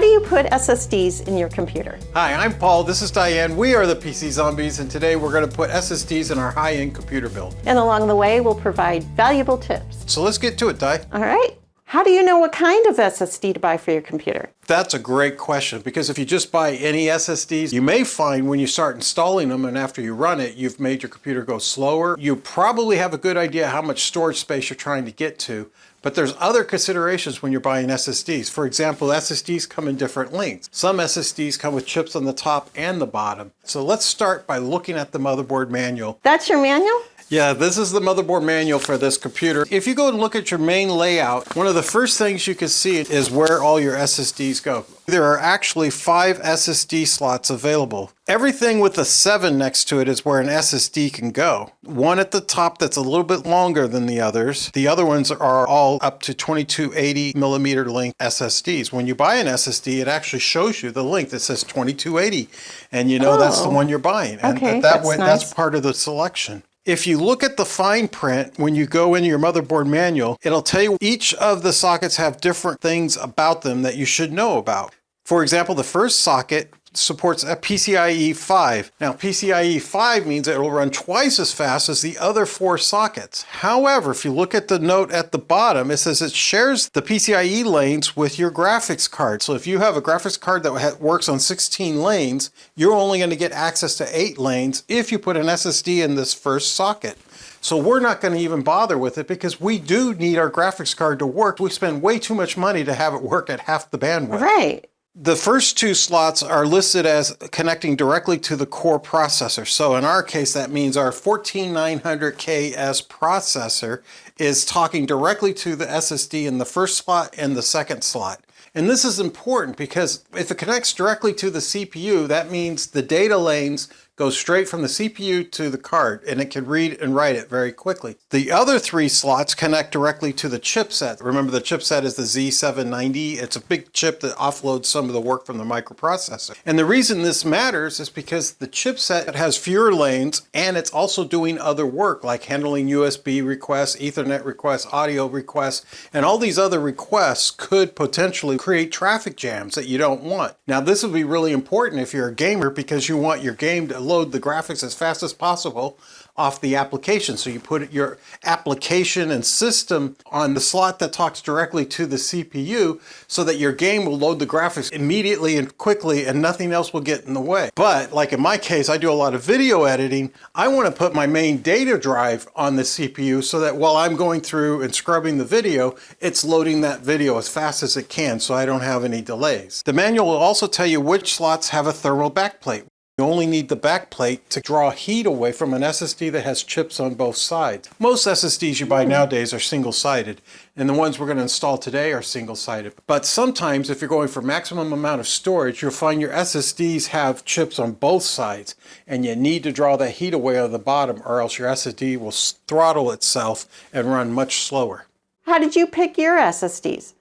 How do you put SSDs in your computer? Hi, I'm Paul, this is Diane. We are the PC Zombies, and today we're going to put SSDs in our high-end computer build. And along the way, we'll provide valuable tips. So let's get to it, Di. All right. How do you know what kind of SSD to buy for your computer? That's a great question, because if you just buy any SSDs, you may find when you start installing them and after you run it, you've made your computer go slower. You probably have a good idea how much storage space you're trying to get to, but there's other considerations when you're buying SSDs. For example, SSDs come in different lengths. Some SSDs come with chips on the top and the bottom. So let's start by looking at the motherboard manual. That's your manual? Yeah, this is the motherboard manual for this computer. If you go and look at your main layout, one of the first things you can see is where all your SSDs go. There are actually 5 SSD slots available. Everything with a 7 next to it is where an SSD can go. One at the top that's a little bit longer than the others. The other ones are all up to 2280 millimeter length SSDs. When you buy an SSD, it actually shows you the length. It says 2280, and you know that's the one you're buying. And okay, that way, nice. that's part of the selection. If you look at the fine print, when you go into your motherboard manual, it'll tell you each of the sockets have different things about them that you should know about. For example, the first socket supports a PCIe 5. Now, PCIe 5 means it will run twice as fast as the other 4 sockets. However, if you look at the note at the bottom, it says it shares the PCIe lanes with your graphics card. So if you have a graphics card that works on 16 lanes, you're only going to get access to 8 lanes if you put an SSD in this first socket. So we're not going to even bother with it because we do need our graphics card to work. We spend way too much money to have it work at half the bandwidth. Right. The first 2 slots are listed as connecting directly to the core processor. So in our case, that means our 14900KS processor is talking directly to the SSD in the first slot and the second slot. And this is important because if it connects directly to the CPU, that means the data lanes go straight from the CPU to the card, and it can read and write it very quickly. The other 3 slots connect directly to the chipset. Remember, the chipset is the Z790. It's a big chip that offloads some of the work from the microprocessor. And the reason this matters is because the chipset has fewer lanes, and it's also doing other work like handling USB requests, Ethernet requests, audio requests, and all these other requests could potentially create traffic jams that you don't want. Now, this would be really important if you're a gamer because you want your game to load the graphics as fast as possible off the application. So you put your application and system on the slot that talks directly to the CPU so that your game will load the graphics immediately and quickly and nothing else will get in the way. But like in my case, I do a lot of video editing. I want to put my main data drive on the CPU so that while I'm going through and scrubbing the video, it's loading that video as fast as it can so I don't have any delays. The manual will also tell you which slots have a thermal backplate. You only need the backplate to draw heat away from an SSD that has chips on both sides. Most SSDs you buy nowadays are single-sided, and the ones we're going to install today are single-sided. But sometimes if you're going for maximum amount of storage, you'll find your SSDs have chips on both sides, and you need to draw that heat away on the bottom or else your SSD will throttle itself and run much slower. How did you pick your SSDs?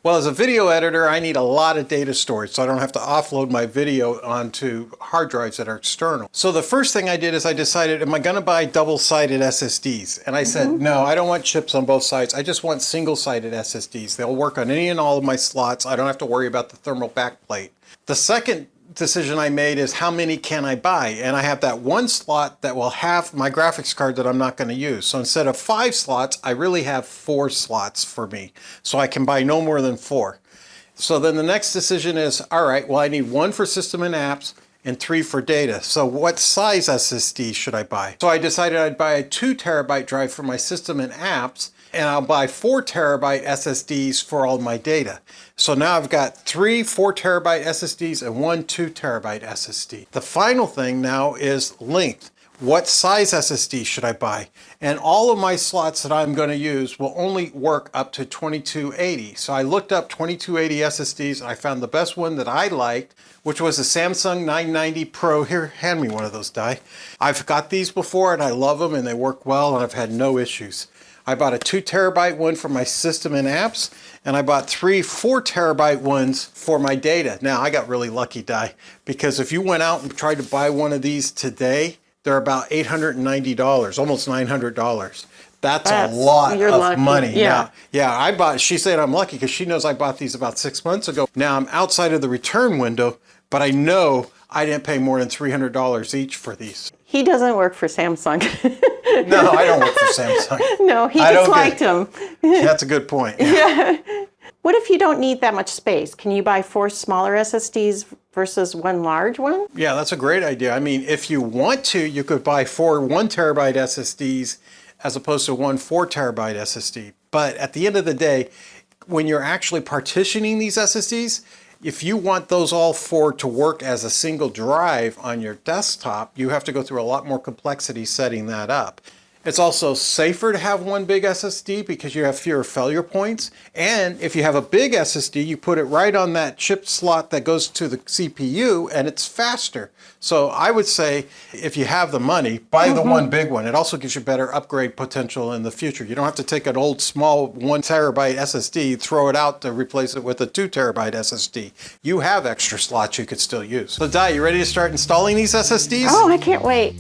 Well, as a video editor, I need a lot of data storage so I don't have to offload my video onto hard drives that are external. So the first thing I did is I decided, am I going to buy double-sided SSDs? And I said, no, I don't want chips on both sides. I just want single-sided SSDs. They'll work on any and all of my slots. I don't have to worry about the thermal backplate. The second decision I made is how many can I buy? And I have that one slot that will have my graphics card that I'm not going to use. So instead of 5 slots, I really have 4 slots for me. So I can buy no more than 4. So then the next decision is, all right, well, I need 1 for system and apps and 3 for data. So what size SSD should I buy? So I decided I'd buy a 2 terabyte drive for my system and apps, and I'll buy 4 terabyte SSDs for all my data. So now I've got 3 4 terabyte SSDs and 1 2 terabyte SSD. The final thing now is length. What size SSD should I buy? And all of my slots that I'm going to use will only work up to 2280. So I looked up 2280 SSDs and I found the best one that I liked, which was a Samsung 990 Pro. Here, hand me one of those, Di. I've got these before and I love them and they work well and I've had no issues. I bought a 2 terabyte one for my system and apps, and I bought 3 4 terabyte ones for my data. Now, I got really lucky, Di, because if you went out and tried to buy one of these today, they're about $890, almost $900. That's a lot you're of lucky. money. Yeah. Yeah, she said I'm lucky because she knows I bought these about 6 months ago. Now I'm outside of the return window, but I know I didn't pay more than $300 each for these. He doesn't work for Samsung. No, I don't work for Samsung. No, he just liked them. That's a good point. Yeah. What if you don't need that much space? Can you buy 4 smaller SSDs versus 1 large one? Yeah, that's a great idea. I mean, if you want to, you could buy 4 1 terabyte SSDs as opposed to 1 4 terabyte SSD. But at the end of the day, when you're actually partitioning these SSDs, if you want those all 4 to work as a single drive on your desktop, you have to go through a lot more complexity setting that up. It's also safer to have one big SSD because you have fewer failure points. And if you have a big SSD, you put it right on that chip slot that goes to the CPU and it's faster. So I would say if you have the money, buy the one big one. It also gives you better upgrade potential in the future. You don't have to take an old small 1 terabyte SSD, throw it out to replace it with a 2 terabyte SSD. You have extra slots you could still use. So Di, you ready to start installing these SSDs? Oh, I can't wait.